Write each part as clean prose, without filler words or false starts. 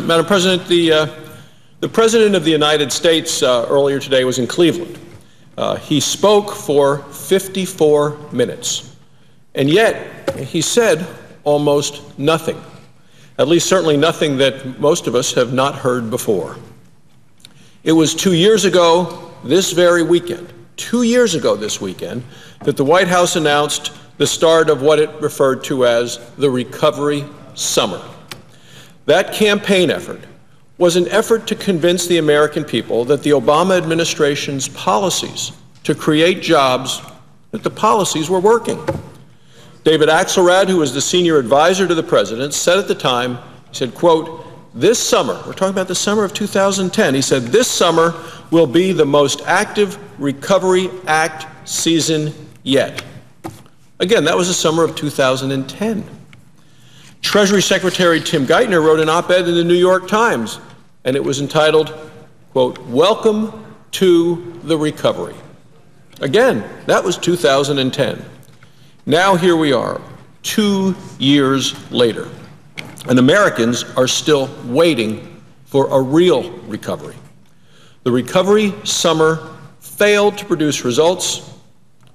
Madam President, the President of the United States earlier today was in Cleveland. He spoke for 54 minutes, and yet he said almost nothing, at least certainly nothing that most of us have not heard before. It was 2 years ago this very weekend, 2 years ago this weekend, that the White House announced the start of what it referred to as the Recovery Summer. That campaign effort was an effort to convince the American people that the Obama administration's policies to create jobs, that the policies were working. David Axelrod, who was the senior advisor to the president, said at the time, he said, quote, "This summer," we're talking about the summer of 2010, he said, "this summer will be the most active Recovery Act season yet." Again, that was the summer of 2010. Treasury Secretary Tim Geithner wrote an op-ed in the New York Times, and it was entitled, quote, "Welcome to the Recovery." Again, that was 2010. Now here we are, 2 years later, and Americans are still waiting for a real recovery. The Recovery Summer failed to produce results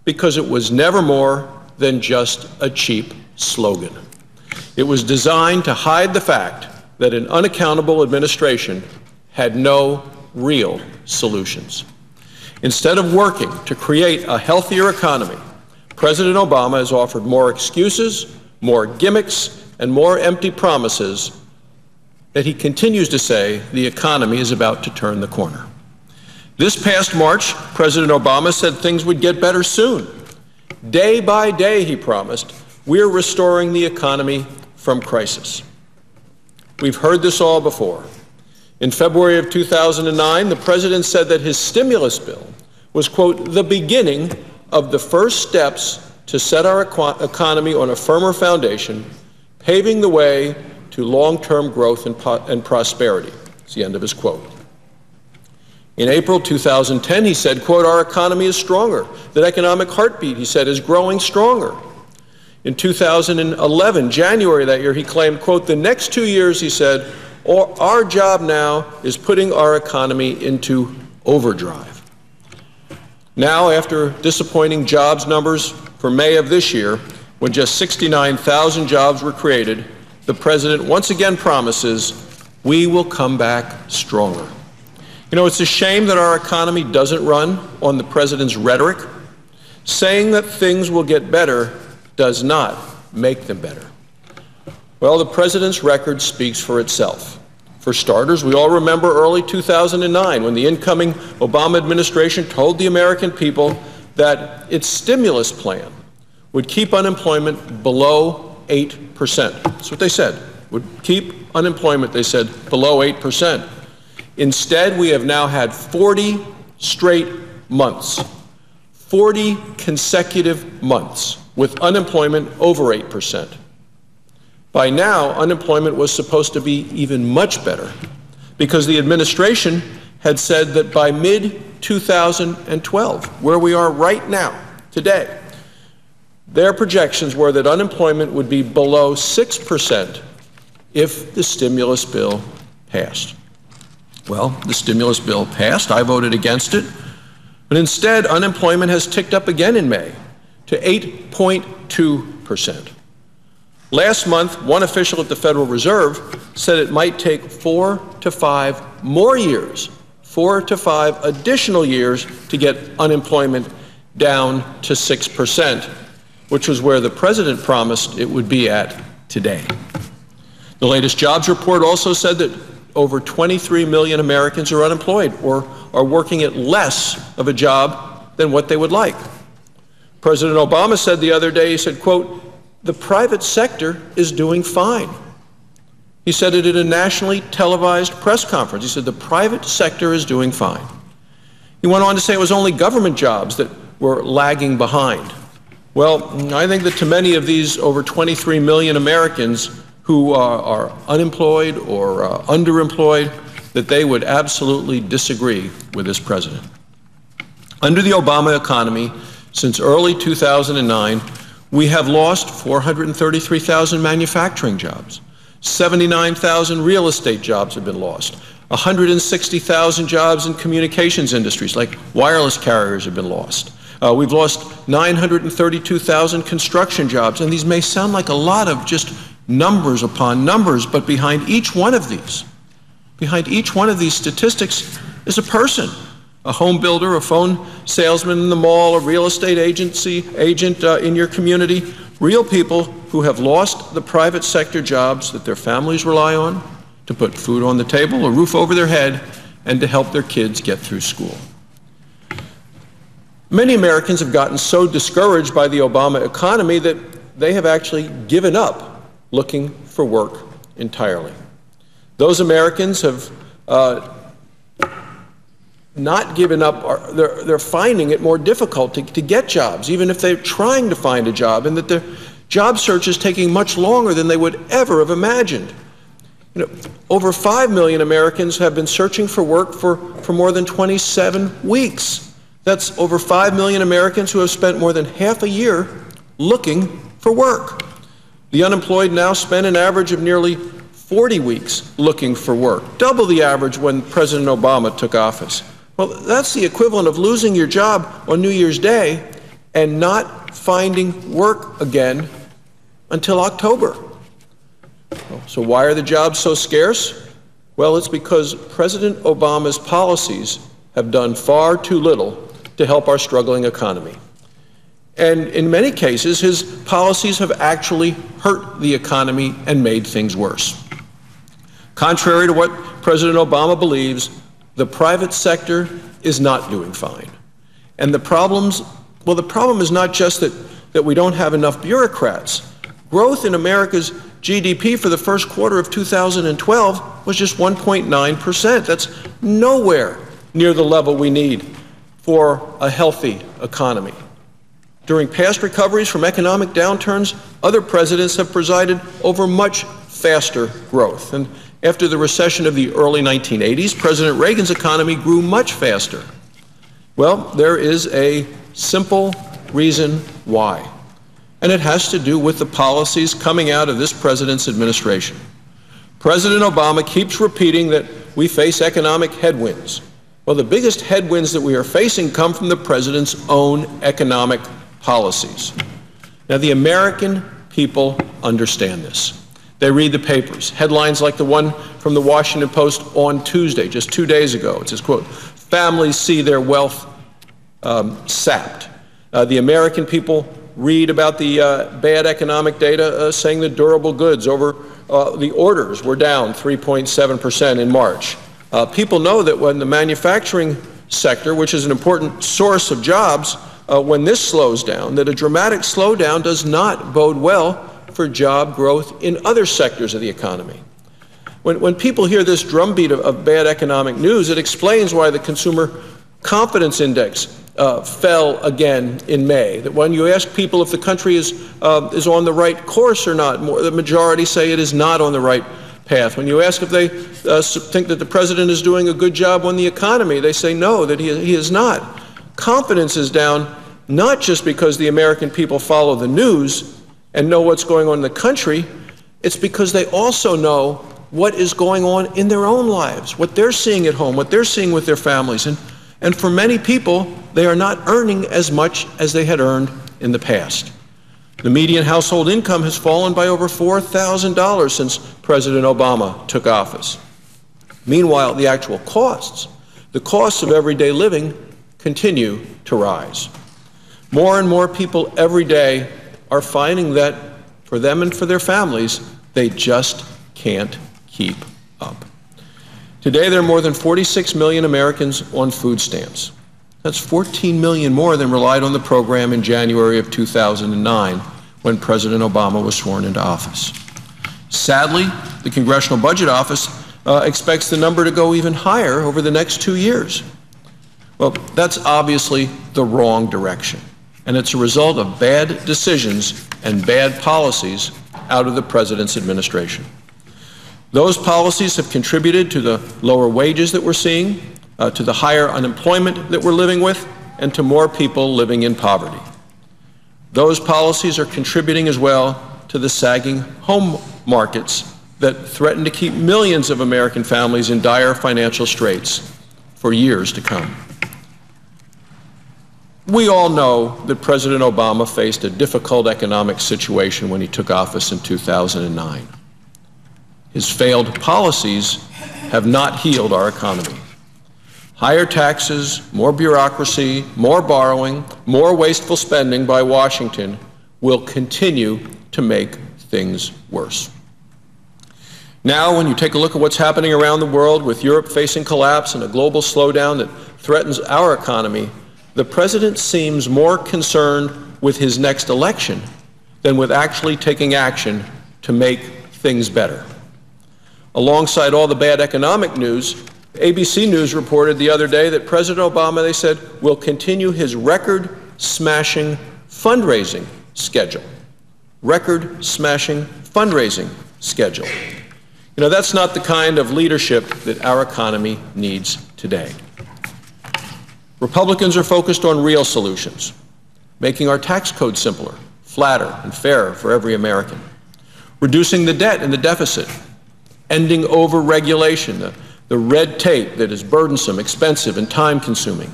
because it was never more than just a cheap slogan. It was designed to hide the fact that an unaccountable administration had no real solutions. Instead of working to create a healthier economy, President Obama has offered more excuses, more gimmicks, and more empty promises that he continues to say the economy is about to turn the corner. This past March, President Obama said things would get better soon. Day by day, he promised, we're restoring the economy from crisis. We've heard this all before. In February of 2009, the president said that his stimulus bill was, quote, "the beginning of the first steps to set our economy on a firmer foundation, paving the way to long-term growth and prosperity." It's the end of his quote. In April 2010, he said, quote, "our economy is stronger. That economic heartbeat," he said, "is growing stronger." In 2011, January of that year, he claimed, quote, "the next 2 years," he said, "our job now is putting our economy into overdrive." Now, after disappointing jobs numbers for May of this year, when just 69,000 jobs were created, the president once again promises, "we will come back stronger." You know, it's a shame that our economy doesn't run on the president's rhetoric. Saying that things will get better does not make them better. Well, the president's record speaks for itself. For starters, we all remember early 2009 when the incoming Obama administration told the American people that its stimulus plan would keep unemployment below 8%. That's what they said. Would keep unemployment, they said, below 8%. Instead, we have now had 40 straight months, 40 consecutive months with unemployment over 8%. By now, unemployment was supposed to be even much better because the administration had said that by mid-2012, where we are right now, today, their projections were that unemployment would be below 6% if the stimulus bill passed. Well, the stimulus bill passed. I voted against it. But instead, unemployment has ticked up again in May to 8.2%. Last month, one official at the Federal Reserve said it might take 4 to 5 more years, 4 to 5 additional years to get unemployment down to 6%, which was where the president promised it would be at today. The latest jobs report also said that over 23 million Americans are unemployed or are working at less of a job than what they would like. President Obama said the other day, he said, quote, "the private sector is doing fine." He said it at a nationally televised press conference. He said the private sector is doing fine. He went on to say it was only government jobs that were lagging behind. Well, I think that to many of these over 23 million Americans who are unemployed or underemployed, that they would absolutely disagree with this president. Under the Obama economy, since early 2009, we have lost 433,000 manufacturing jobs, 79,000 real estate jobs have been lost. 160,000 jobs in communications industries like wireless carriers have been lost. We've lost 932,000 construction jobs, and these may sound like a lot of just numbers upon numbers, but behind each one of these statistics is a person, a home builder, a phone salesman in the mall, a real estate agent in your community, real people who have lost the private sector jobs that their families rely on to put food on the table, a roof over their head, and to help their kids get through school. Many Americans have gotten so discouraged by the Obama economy that they have actually given up looking for work entirely. Those Americans have not given up. They're finding it more difficult to get jobs, even if they're trying to find a job, and that their job search is taking much longer than they would ever have imagined. Over 5 million Americans have been searching for work for more than 27 weeks. That's over 5 million Americans who have spent more than half a year looking for work. The unemployed now spend an average of nearly 40 weeks looking for work, double the average when President Obama took office. Well, that's the equivalent of losing your job on New Year's Day and not finding work again until October. So why are the jobs so scarce? Well, it's because President Obama's policies have done far too little to help our struggling economy. And in many cases, his policies have actually hurt the economy and made things worse. Contrary to what President Obama believes, the private sector is not doing fine. And the problem is not just that we don't have enough bureaucrats. Growth in America's GDP for the first quarter of 2012 was just 1.9%. That's nowhere near the level we need for a healthy economy. During past recoveries from economic downturns, other presidents have presided over much faster growth. And after the recession of the early 1980s, President Reagan's economy grew much faster. Well, there is a simple reason why, and it has to do with the policies coming out of this president's administration. President Obama keeps repeating that we face economic headwinds. Well, the biggest headwinds that we are facing come from the president's own economic policies. Now, the American people understand this. They read the papers. Headlines like the one from the Washington Post on Tuesday, just 2 days ago. It says, quote, "Families see their wealth sapped." The American people read about the bad economic data saying that durable goods over the orders were down 3.7% in March. People know that when the manufacturing sector, which is an important source of jobs, when this slows down, that a dramatic slowdown does not bode well for job growth in other sectors of the economy. When people hear this drumbeat of bad economic news, it explains why the Consumer Confidence Index fell again in May. That when you ask people if the country is on the right course or not, the majority say it is not on the right path. When you ask if they think that the president is doing a good job on the economy, they say no, that he is not. Confidence is down not just because the American people follow the news and know what's going on in the country, it's because they also know what is going on in their own lives, what they're seeing at home, what they're seeing with their families. And for many people, they are not earning as much as they had earned in the past. The median household income has fallen by over $4,000 since President Obama took office. Meanwhile, the actual costs, the costs of everyday living, continue to rise. More and more people every day are finding that for them and for their families, they just can't keep up. Today, there are more than 46 million Americans on food stamps. That's 14 million more than relied on the program in January of 2009 when President Obama was sworn into office. Sadly, the Congressional Budget Office expects the number to go even higher over the next 2 years. Well, that's obviously the wrong direction, and it's a result of bad decisions and bad policies out of the president's administration. Those policies have contributed to the lower wages that we're seeing, to the higher unemployment that we're living with, and to more people living in poverty. Those policies are contributing as well to the sagging home markets that threaten to keep millions of American families in dire financial straits for years to come. We all know that President Obama faced a difficult economic situation when he took office in 2009. His failed policies have not healed our economy. Higher taxes, more bureaucracy, more borrowing, more wasteful spending by Washington will continue to make things worse. Now, when you take a look at what's happening around the world, with Europe facing collapse and a global slowdown that threatens our economy, the president seems more concerned with his next election than with actually taking action to make things better. Alongside all the bad economic news, ABC News reported the other day that President Obama, they said, will continue his record-smashing fundraising schedule. Record-smashing fundraising schedule. You know, that's not the kind of leadership that our economy needs today. Republicans are focused on real solutions, making our tax code simpler, flatter, and fairer for every American, reducing the debt and the deficit, ending over-regulation, the red tape that is burdensome, expensive, and time-consuming,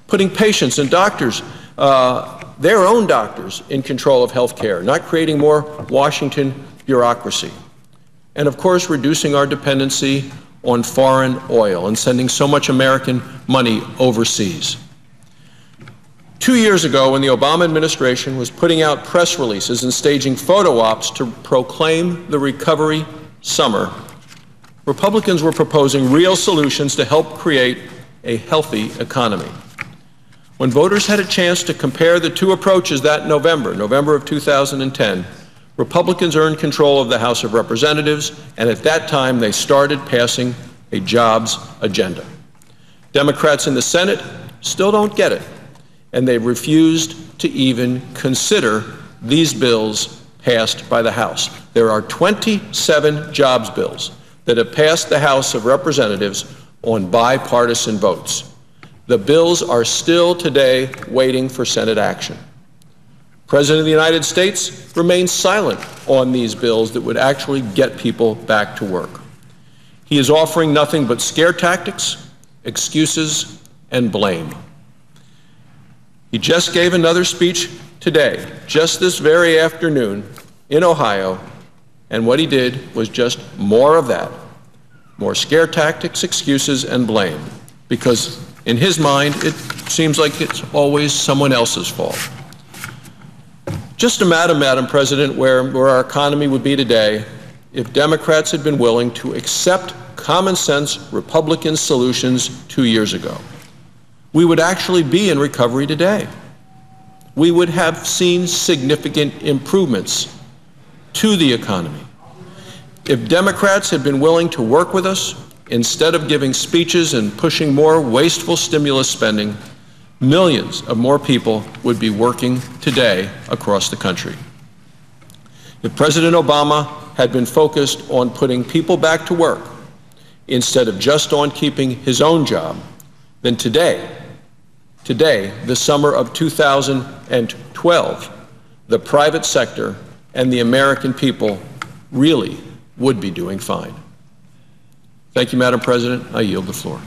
putting patients and doctors, their own doctors, in control of health care, not creating more Washington bureaucracy, and, of course, reducing our dependency on foreign oil and sending so much American money overseas. 2 years ago, when the Obama administration was putting out press releases and staging photo ops to proclaim the recovery summer, Republicans were proposing real solutions to help create a healthy economy. When voters had a chance to compare the two approaches that November of 2010, Republicans earned control of the House of Representatives, and at that time they started passing a jobs agenda. Democrats in the Senate still don't get it, and they refused to even consider these bills passed by the House. There are 27 jobs bills that have passed the House of Representatives on bipartisan votes. The bills are still today waiting for Senate action. The President of the United States remains silent on these bills that would actually get people back to work. He is offering nothing but scare tactics, excuses, and blame. He just gave another speech today, just this very afternoon, in Ohio, and what he did was just more of that. More scare tactics, excuses, and blame. Because in his mind, it seems like it's always someone else's fault. Just imagine, Madam President, where our economy would be today if Democrats had been willing to accept common sense Republican solutions 2 years ago. We would actually be in recovery today. We would have seen significant improvements to the economy. If Democrats had been willing to work with us, instead of giving speeches and pushing more wasteful stimulus spending, millions of more people would be working today across the country. If President Obama had been focused on putting people back to work instead of just on keeping his own job, then today, the summer of 2012, the private sector and the American people really would be doing fine. Thank you, Madam President. I yield the floor.